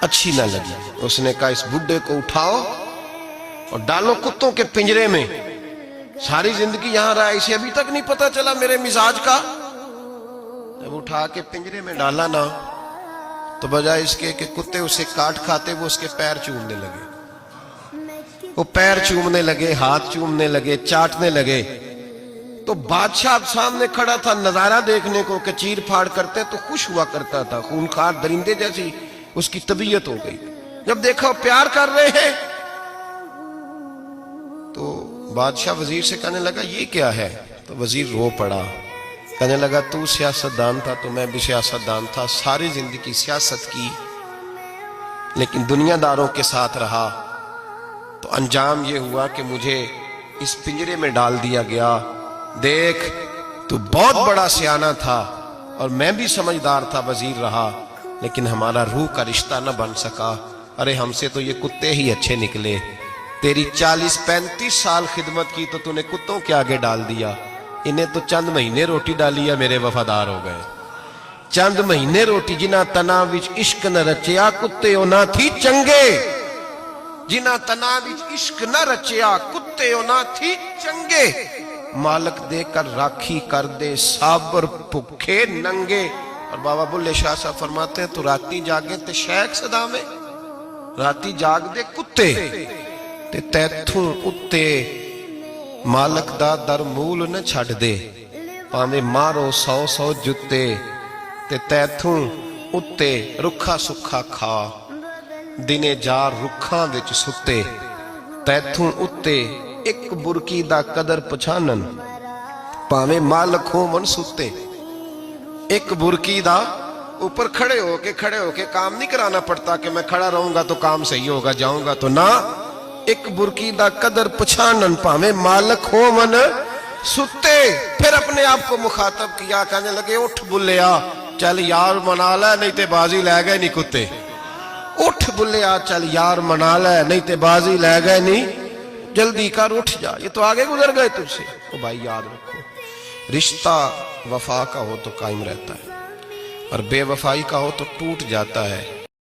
अच्छी ना लगी। उसने कहा इस बुड्ढे को उठाओ और डालो कुत्तों के पिंजरे में। सारी जिंदगी यहां रहा, इसे अभी तक नहीं पता चला मेरे मिजाज का। जब उठा के पिंजरे में डाला ना, तो बजाय इसके कि कुत्ते उसे काट खाते, वो उसके पैर चूमने लगे। वो पैर चूमने लगे, हाथ चूमने लगे, चाटने लगे। तो बादशाह सामने खड़ा था नजारा देखने को कि चीर फाड़ करते तो खुश हुआ करता था, खूंखार दरिंदे जैसी उसकी तबीयत हो गई। जब देखा प्यार कर रहे हैं, तो बादशाह वजीर से कहने लगा ये क्या है? तो वजीर रो पड़ा, कहने लगा तू सियासतदान था तो मैं भी सियासतदान था, सारी जिंदगी सियासत की, लेकिन दुनियादारों के साथ रहा तो अंजाम ये हुआ कि मुझे इस पिंजरे में डाल दिया गया। देख तू बहुत बड़ा सियाना था और मैं भी समझदार था, वजीर रहा, लेकिन हमारा रूह का रिश्ता न बन सका। अरे हमसे तो ये कुत्ते ही अच्छे निकले। तेरी 40-35 साल खिदमत की तो तूने कुत्तों के आगे डाल दिया। इन्हें तो चंद महीने रोटी डाली है, मेरे वफादार हो गए। चंद महीने रोटी, जिन्हां तना विच इश्क न रचिया कुत्ते ना थी चंगे। जिन्हां तना विच इश्क न रचिया कुत्ते ना थी चंगे। मालक देकर राखी कर दे साबर भुखे नंगे। और बाबा बुल्ले शाह साहब फरमाते हैं, तू राती जागे ते शेख सदावे, राती जाग दे कुत्ते ते तैथों उत्ते मालक दा दर मूल न छड़ दे। भावें मारो 100 जुत्ते ते तैथों उत्ते रुखा सुखा खा। दिने जार रुखां विच सुते तैथों उत्ते एक बुरकी दा कदर पछानन। भावें मालक हो मन सुते। एक बुरकी दा ऊपर खड़े होके काम नहीं कराना पड़ता कि मैं खड़ा रहूंगा तो काम सही होगा, जाऊंगा तो ना। एक बुरकी दा कदर पछानन, भावें मालक हो मन सुते। फिर अपने आप को मुखातब किया, कहने लगे उठ बुल्लिया चल यार मना ले, नहीं ते बाजी ले गए नहीं कुत्ते। उठ बुल्लिया चल यार मना ले, नहीं ते बाजी ले गए नहीं, जल्दी कर उठ जा, ये तो आगे गुजर गए तुझसे। तो भाई याद रखो, रिश्ता वफा का हो तो कायम रहता है और बेवफाई का हो तो टूट जाता है।